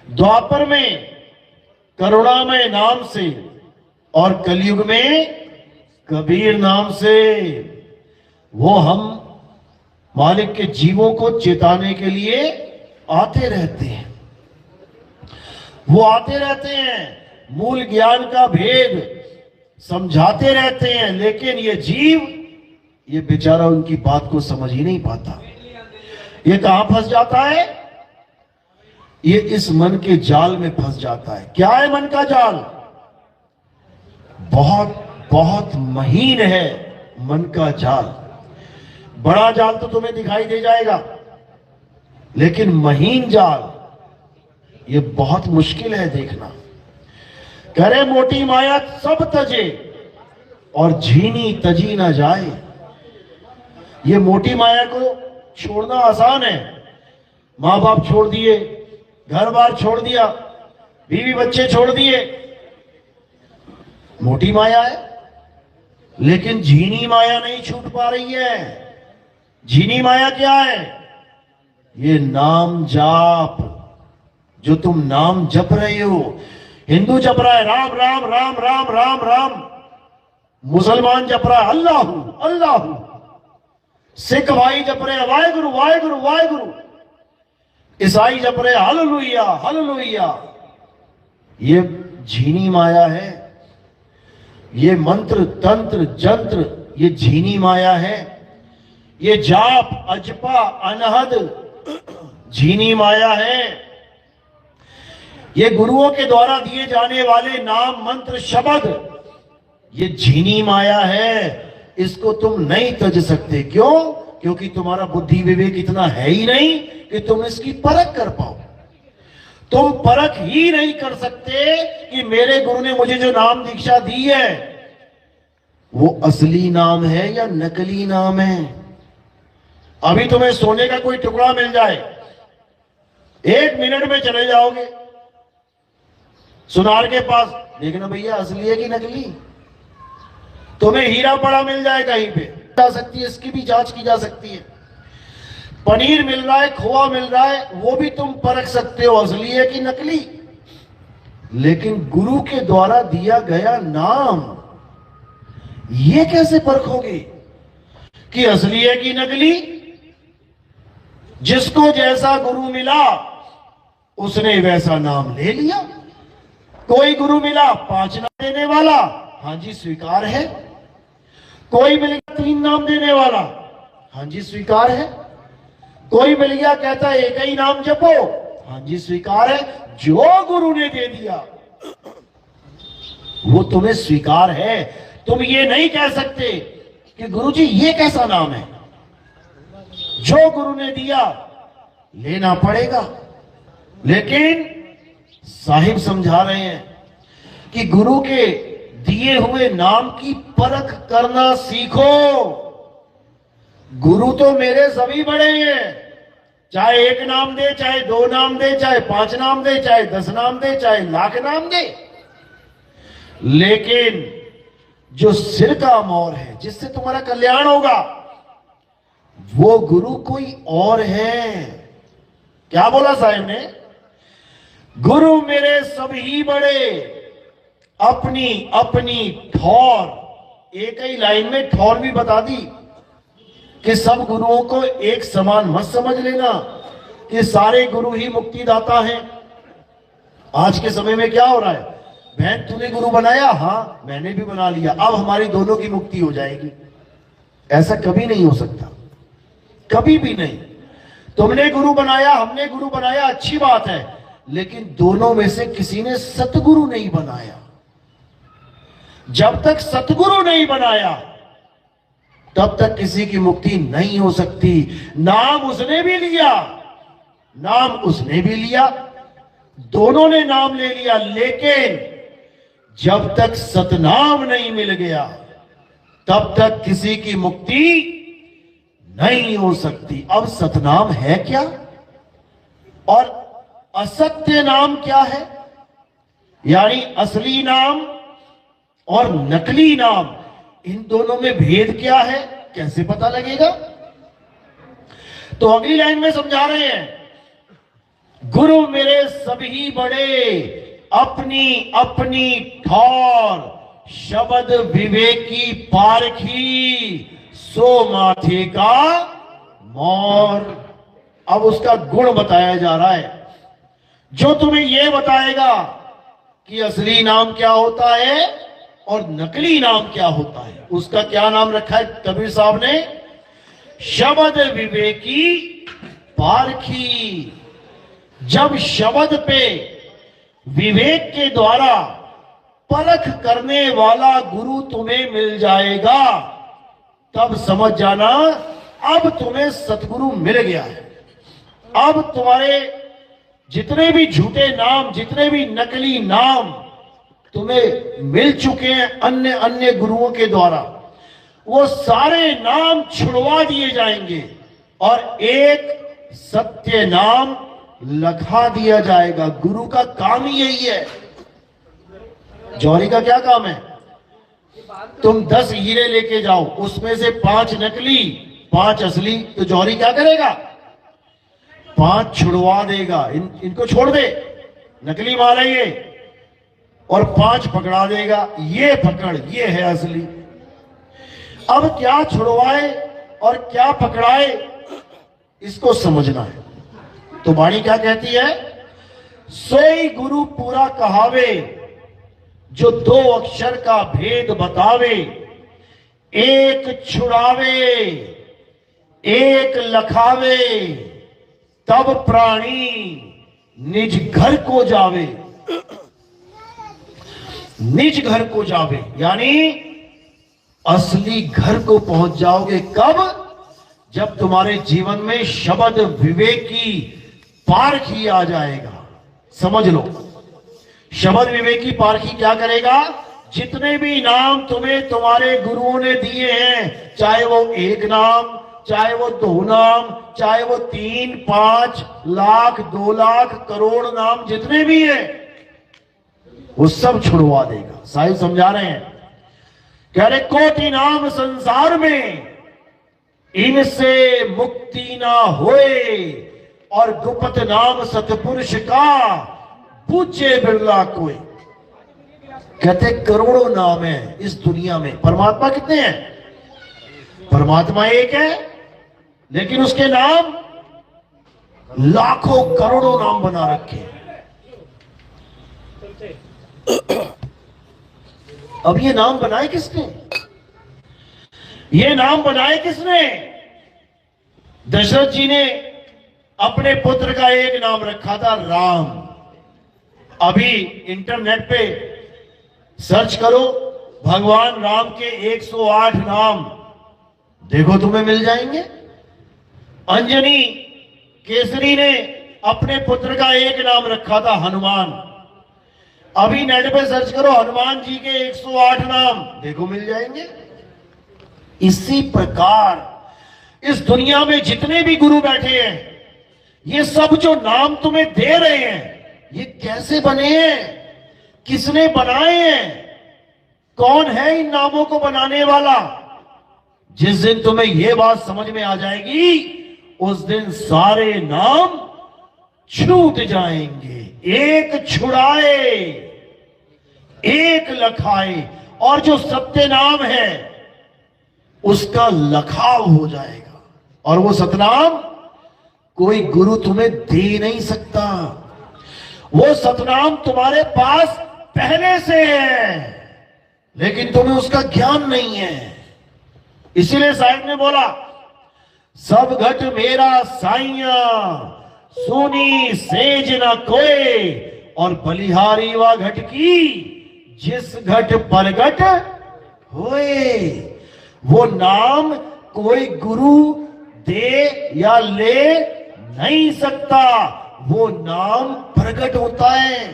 द्वापर में करुणामय नाम से और कलयुग में कबीर नाम से वो हम मालिक के जीवों को चेताने के लिए आते रहते हैं। वो आते रहते हैं, मूल ज्ञान का भेद समझाते रहते हैं, लेकिन ये जीव, ये बेचारा उनकी बात को समझ ही नहीं पाता। ये कहां फंस जाता है? ये इस मन के जाल में फंस जाता है। क्या है मन का जाल? बहुत बहुत महीन है मन का जाल। बड़ा जाल तो तुम्हें दिखाई दे जाएगा, लेकिन महीन जाल ये बहुत मुश्किल है देखना। करे मोटी माया सब तजे और झीनी तजी ना जाए। ये मोटी माया को छोड़ना आसान है। मां बाप छोड़ दिए, घर बार छोड़ दिया, बीवी बच्चे छोड़ दिए, मोटी माया है। लेकिन झीनी माया नहीं छूट पा रही है। झीनी माया क्या है? ये नाम जाप, जो तुम नाम जप रहे हो। हिंदू जप रहा है राम राम राम राम राम राम, मुसलमान जप रहा है अल्लाह अल्लाह, सिख भाई जप रहे हैं वाहेगुरु वाहेगुरु वाहेगुरु, ईसाई जप रहे हालेलुया हालेलुया। ये झीनी माया है। ये मंत्र तंत्र जंत्र ये झीनी माया है। ये जाप अजपा अनहद झीनी माया है। ये गुरुओं के द्वारा दिए जाने वाले नाम मंत्र शब्द ये झीनी माया है। इसको तुम नहीं तज सकते। क्यों? क्योंकि तुम्हारा बुद्धि विवेक इतना है ही नहीं कि तुम इसकी परख कर पाओ। तुम परख ही नहीं कर सकते कि मेरे गुरु ने मुझे जो नाम दीक्षा दी है वो असली नाम है या नकली नाम है। अभी तुम्हें सोने का कोई टुकड़ा मिल जाए, 1 मिनट में चले जाओगे सुनार के पास, देखना भैया असली है कि नकली। तुम्हें हीरा पड़ा मिल जाए कहीं पे, जा सकती है, इसकी भी जांच की जा सकती है। पनीर मिल रहा है, खोआ मिल रहा है, वो भी तुम परख सकते हो असली है कि नकली। लेकिन गुरु के द्वारा दिया गया नाम ये कैसे परखोगे कि असली है कि नकली? जिसको जैसा गुरु मिला उसने वैसा नाम ले लिया। कोई गुरु मिला 5 नाम देने वाला, हां जी स्वीकार है। कोई मिल गया 3 नाम देने वाला, हां जी स्वीकार है। कोई मिल गया कहता है 1 ही नाम जपो, हां जी स्वीकार है। जो गुरु ने दे दिया वो तुम्हें स्वीकार है। तुम ये नहीं कह सकते कि गुरुजी ये कैसा नाम है। जो गुरु ने दिया लेना पड़ेगा। लेकिन साहिब समझा रहे हैं कि गुरु के दिए हुए नाम की परख करना सीखो। गुरु तो मेरे सभी बड़े हैं, चाहे 1 नाम दे, चाहे 2 नाम दे, चाहे 5 नाम दे, चाहे 10 नाम दे, चाहे लाख नाम दे। लेकिन जो सिर का मोर है, जिससे तुम्हारा कल्याण होगा, वो गुरु कोई और है। क्या बोला साहिब ने? गुरु मेरे सभी बड़े, अपनी अपनी ठौर। एक ही लाइन में ठौर भी बता दी कि सब गुरुओं को एक समान मत समझ लेना कि सारे गुरु ही मुक्तिदाता हैं। आज के समय में क्या हो रहा है? बहन तूने गुरु बनाया, हाँ मैंने भी बना लिया, अब हमारी दोनों की मुक्ति हो जाएगी। ऐसा कभी नहीं हो सकता, कभी भी नहीं। तुमने गुरु बनाया, हमने गुरु बनाया, अच्छी बात है, लेकिन दोनों में से किसी ने सतगुरु नहीं बनाया। जब तक सतगुरु नहीं बनाया तब तक किसी की मुक्ति नहीं हो सकती। नाम उसने भी लिया, नाम उसने भी लिया, दोनों ने नाम ले लिया, लेकिन जब तक सतनाम नहीं मिल गया तब तक किसी की मुक्ति नहीं हो सकती। अब सतनाम है क्या और असत्य नाम क्या है? यानी असली नाम और नकली नाम, इन दोनों में भेद क्या है, कैसे पता लगेगा? तो अगली लाइन में समझा रहे हैं, गुरु मेरे सभी बड़े, अपनी अपनी ठौर, शब्द विवेकी पारखी, सो माथे का मोर। अब उसका गुण बताया जा रहा है, जो तुम्हें यह बताएगा कि असली नाम क्या होता है और नकली नाम क्या होता है। उसका क्या नाम रखा है कबीर साहब ने? शब्द विवेकी पारखी। जब शब्द पे विवेक के द्वारा परख करने वाला गुरु तुम्हें मिल जाएगा, तब समझ जाना अब तुम्हें सतगुरु मिल गया है। अब तुम्हारे जितने भी झूठे नाम, जितने भी नकली नाम तुम्हें मिल चुके हैं अन्य अन्य गुरुओं के द्वारा, वो सारे नाम छुड़वा दिए जाएंगे और एक सत्य नाम लखा दिया जाएगा। गुरु का काम ही यही है। जौहरी का क्या काम है? तुम 10 हीरे लेके जाओ, उसमें से 5 नकली 5 असली, तो जौहरी क्या करेगा? 5 छुड़वा देगा। इनको छोड़ दे, नकली माल है ये, और 5 पकड़ा देगा, ये पकड़, ये है असली। अब क्या छुड़वाए और क्या पकड़ाए, इसको समझना है। तो वाणी क्या कहती है? सोई गुरु पूरा कहावे, जो 2 अक्षर का भेद बतावे, एक छुड़ावे एक लखावे, तब प्राणी निज घर को जावे। निज घर को जावे यानी असली घर को पहुंच जाओगे। कब? जब तुम्हारे जीवन में शब्द विवेकी पारखी आ जाएगा। समझ लो, शब्द विवेकी पारखी क्या करेगा? जितने भी नाम तुम्हें तुम्हारे गुरुओं ने दिए हैं, चाहे वो 1 नाम, चाहे वो 2 नाम, चाहे वो 3, 5 लाख, 2 लाख, करोड़ नाम जितने भी हैं, वो सब छुड़वा देगा। साहिब समझा रहे हैं, कह रहे कोटि नाम संसार में, इनसे मुक्ति ना होए, और गुप्त नाम सतपुरुष का पूछे बिरला कोई। कहते करोड़ों नाम है इस दुनिया में, परमात्मा कितने हैं? परमात्मा एक है, लेकिन उसके नाम लाखों करोड़ों नाम बना रखे। अब ये नाम बनाए किसने? ये नाम बनाए किसने? दशरथ जी ने अपने पुत्र का एक नाम रखा था राम। अभी इंटरनेट पे सर्च करो भगवान राम के 108 नाम, देखो तुम्हें मिल जाएंगे। अंजनी केसरी ने अपने पुत्र का एक नाम रखा था हनुमान। अभी नेट पे सर्च करो हनुमान जी के 108 नाम, देखो मिल जाएंगे। इसी प्रकार इस दुनिया में जितने भी गुरु बैठे हैं, ये सब जो नाम तुम्हें दे रहे हैं, ये कैसे बने हैं? किसने बनाए हैं? कौन है इन नामों को बनाने वाला? जिस दिन तुम्हें यह बात समझ में आ जाएगी, उस दिन सारे नाम छूट जाएंगे। एक छुड़ाए एक लखाए, और जो सत्य नाम है उसका लखाव हो जाएगा। और वो सतनाम कोई गुरु तुम्हें दे नहीं सकता। वो सतनाम तुम्हारे पास पहले से है, लेकिन तुम्हें उसका ज्ञान नहीं है। इसीलिए साहिब ने बोला, सब घट मेरा साइया, सुनी सेज न कोई, और बलिहारी वा घट की, जिस घट परगट होए। वो नाम कोई गुरु दे या ले नहीं सकता, वो नाम प्रकट होता है।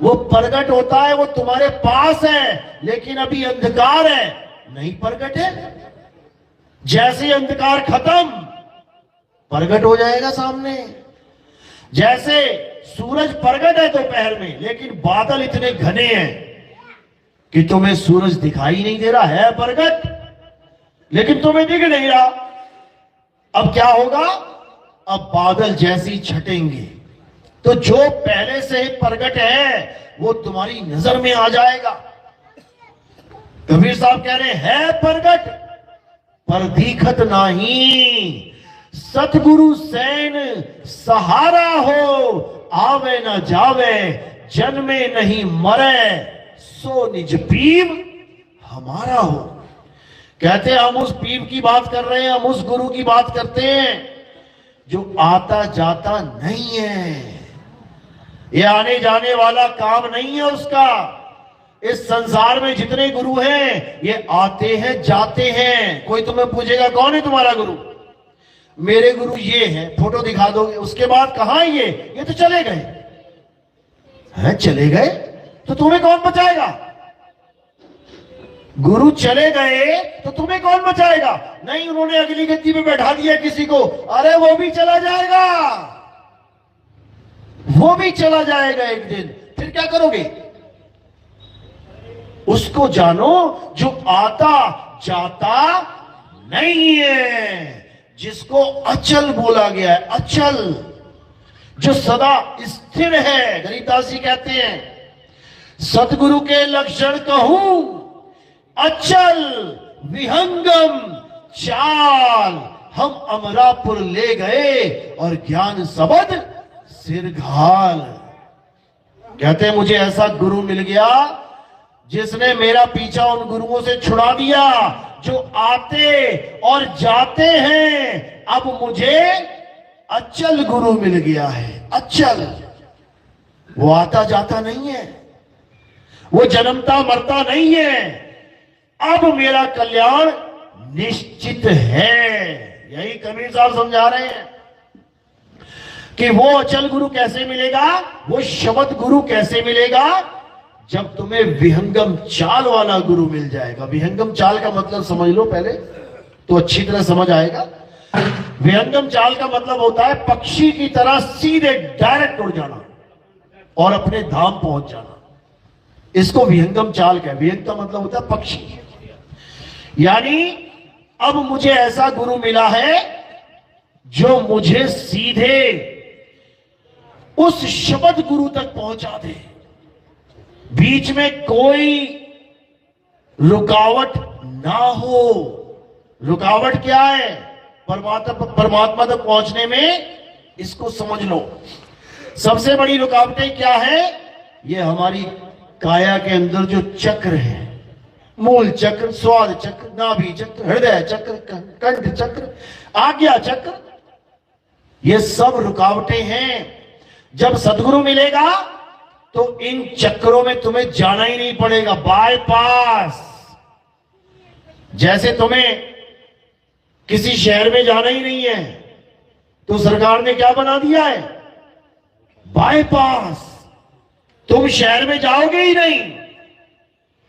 वो प्रकट होता है, वो तुम्हारे पास है, लेकिन अभी अंधकार है, नहीं प्रकट है। जैसे अंधकार खत्म, प्रकट हो जाएगा सामने। जैसे सूरज प्रकट है दोपहर में, लेकिन बादल इतने घने हैं कि तुम्हें सूरज दिखाई नहीं दे रहा है, प्रकट, लेकिन तुम्हें दिख नहीं रहा। अब क्या होगा? अब बादल जैसी छटेंगे। तो जो पहले से ही प्रगट है वो तुम्हारी नजर में आ जाएगा। कबीर साहब कह रहे हैं प्रगट पर दिखत नाही, सतगुरु सैन सहारा हो, आवे न जावे जन्मे नहीं मरे, सो निज पीव हमारा हो। कहते हैं हम उस पीव की बात कर रहे हैं, हम उस गुरु की बात करते हैं जो आता जाता नहीं है, ये आने जाने वाला काम नहीं है उसका। इस संसार में जितने गुरु हैं ये आते हैं जाते हैं। कोई तुम्हें पूछेगा कौन है तुम्हारा गुरु, मेरे गुरु ये है, फोटो दिखा दोगे, उसके बाद कहां है ये तो चले गए हैं। चले गए तो तुम्हें कौन बचाएगा? गुरु चले गए तो तुम्हें कौन बचाएगा? नहीं, उन्होंने अगली गद्दी पे बैठा दिया किसी को, अरे वो भी चला जाएगा, वो भी चला जाएगा एक दिन, फिर क्या करोगे? उसको जानो जो आता जाता नहीं है, जिसको अचल बोला गया है, अचल, जो सदा स्थिर है। गरीबदास जी कहते हैं सतगुरु के लक्षण कहूं, अचल विहंगम चाल, हम अमरापुर ले गए और ज्ञान सबद सिरघाल। कहते हैं मुझे ऐसा गुरु मिल गया जिसने मेरा पीछा उन गुरुओं से छुड़ा दिया जो आते और जाते हैं। अब मुझे अचल गुरु मिल गया है, अचल, वो आता जाता नहीं है, वो जन्मता मरता नहीं है। अब मेरा कल्याण निश्चित है। यही कबीर साहब समझा रहे हैं कि वो अचल गुरु कैसे मिलेगा, वो शब्द गुरु कैसे मिलेगा, जब तुम्हें विहंगम चाल वाला गुरु मिल जाएगा। विहंगम चाल का मतलब समझ लो पहले तो अच्छी तरह समझ आएगा। विहंगम चाल का मतलब होता है पक्षी की तरह सीधे डायरेक्ट उड़ जाना और अपने धाम पहुंच जाना, इसको विहंगम चाल का। विहंग का मतलब होता है पक्षी। यानी अब मुझे ऐसा गुरु मिला है जो मुझे सीधे उस शब्द गुरु तक पहुंचा दे, बीच में कोई रुकावट ना हो। रुकावट क्या है? परमात्मा तक पहुंचने में, इसको समझ लो। सबसे बड़ी रुकावटें क्या है? ये हमारी काया के अंदर जो चक्र है, मूल चक्र, स्वाद चक्र, नाभि चक्र, हृदय चक्र, कंठ चक्र, आज्ञा चक्र, ये सब रुकावटें हैं। जब सदगुरु मिलेगा तो इन चक्रों में तुम्हें जाना ही नहीं पड़ेगा, बाईपास। जैसे तुम्हें किसी शहर में जाना ही नहीं है तो सरकार ने क्या बना दिया है? बाईपास। तुम शहर में जाओगे ही नहीं।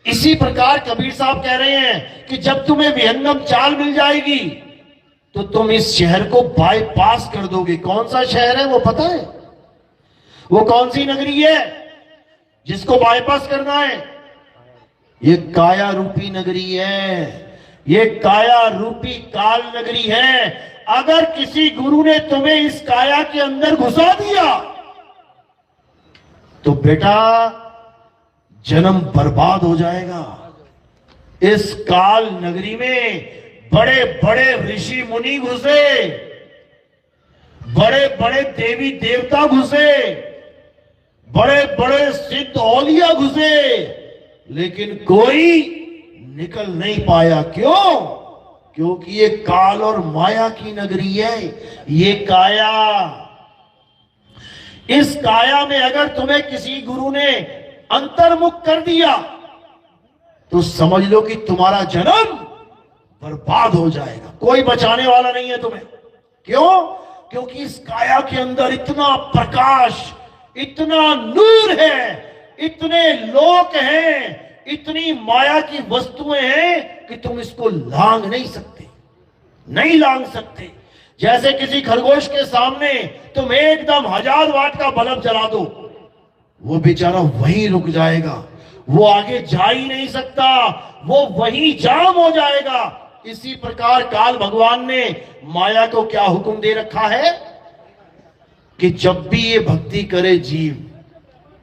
इसी प्रकार कबीर साहब कह रहे हैं कि जब तुम्हें विहंगम चाल मिल जाएगी तो तुम इस शहर को बाईपास कर दोगे। कौन सा शहर है वो पता है? वो कौन सी नगरी है जिसको बाईपास करना है? ये काया रूपी नगरी है, ये काया रूपी काल नगरी है। अगर किसी गुरु ने तुम्हें इस काया के अंदर घुसा दिया तो बेटा जन्म बर्बाद हो जाएगा। इस काल नगरी में बड़े बड़े ऋषि मुनि घुसे, बड़े बड़े देवी देवता घुसे, बड़े बड़े सिद्ध औलिया घुसे, लेकिन कोई निकल नहीं पाया। क्यों? क्योंकि ये काल और माया की नगरी है, ये काया। इस काया में अगर तुम्हें किसी गुरु ने अंतर्मुख कर दिया तो समझ लो कि तुम्हारा जन्म बर्बाद हो जाएगा, कोई बचाने वाला नहीं है तुम्हें। क्यों? क्योंकि इस काया के अंदर इतना प्रकाश, इतना नूर है, इतने लोक हैं, इतनी माया की वस्तुएं हैं कि तुम इसको लांग नहीं सकते, नहीं लांग सकते। जैसे किसी खरगोश के सामने तुम एकदम 1000 वाट का बल्ब जला दो, वो बेचारा वहीं रुक जाएगा, वो आगे जा ही नहीं सकता, वो वहीं जाम हो जाएगा। इसी प्रकार काल भगवान ने माया को क्या हुक्म दे रखा है? कि जब भी ये भक्ति करे जीव,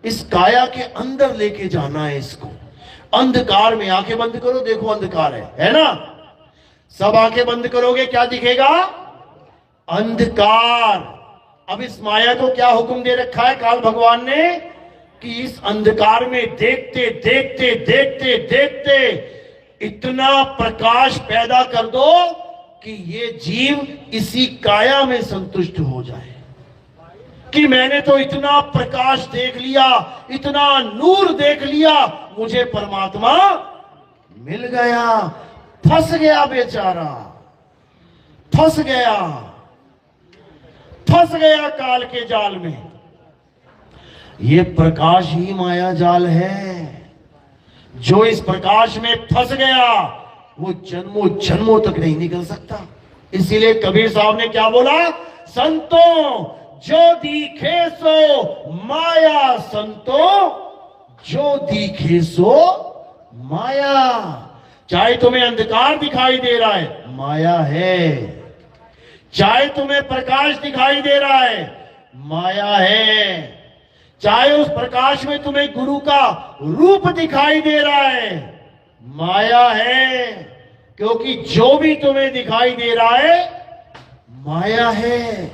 इस काया के अंदर लेके जाना है इसको। अंधकार में आंखें बंद करो, देखो अंधकार है ना? सब आंखें बंद करोगे, क्या दिखेगा? अंधकार। अब इस माया को क्या हुक्म दे रखा है काल भगवान ने कि इस अंधकार में देखते देखते देखते देखते इतना प्रकाश पैदा कर दो कि ये जीव इसी काया में संतुष्ट हो जाए कि मैंने तो इतना प्रकाश देख लिया, इतना नूर देख लिया, मुझे परमात्मा मिल गया। फंस गया बेचारा, फंस गया, फंस गया काल के जाल में। ये प्रकाश ही माया जाल है। जो इस प्रकाश में फंस गया वो जन्मों जन्मों तक नहीं निकल सकता। इसीलिए कबीर साहब ने क्या बोला? संतों जो दिखे सो माया, संतों जो दिखे सो माया। चाहे तुम्हें अंधकार दिखाई दे रहा है, माया है। चाहे तुम्हें प्रकाश दिखाई दे रहा है, माया है। चाहे उस प्रकाश में तुम्हें गुरु का रूप दिखाई दे रहा है, माया है। क्योंकि जो भी तुम्हें दिखाई दे रहा है माया है।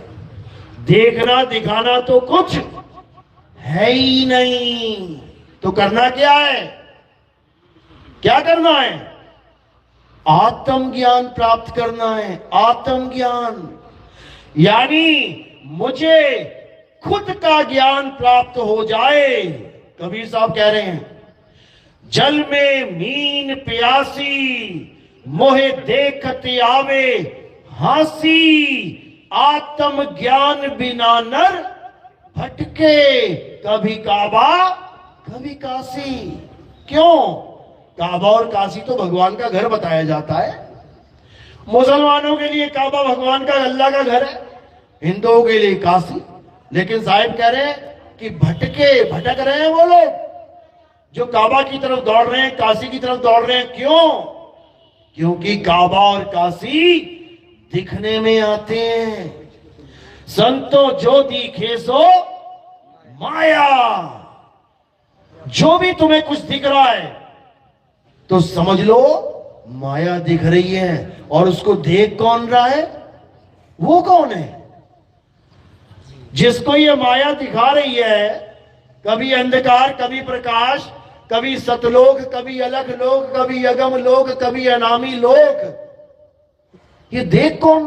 देखना दिखाना तो कुछ है ही नहीं। तो करना क्या है? क्या करना है? आत्मज्ञान प्राप्त करना है। आत्मज्ञान यानी मुझे खुद का ज्ञान प्राप्त हो जाए। कबीर साहब कह रहे हैं, जल में मीन प्यासी मोहे देखते आवे हासी, आत्म ज्ञान बिना नर भटके, कभी काबा कभी काशी। क्यों? काबा और काशी तो भगवान का घर बताया जाता है। मुसलमानों के लिए काबा भगवान का, अल्लाह का घर है, हिंदुओं के लिए काशी। लेकिन साहिब कह रहे हैं कि भटक रहे हैं वो लोग जो काबा की तरफ दौड़ रहे हैं, काशी की तरफ दौड़ रहे हैं। क्यों? क्योंकि काबा और काशी दिखने में आते हैं। संतो जो दिखे सो माया। जो भी तुम्हें कुछ दिख रहा है तो समझ लो माया दिख रही है। और उसको देख कौन रहा है? वो कौन है जिसको ये माया दिखा रही है? कभी अंधकार, कभी प्रकाश, कभी सतलोक, कभी अलग लोक, कभी अगम लोक, कभी अनामी लोक। ये देख कौन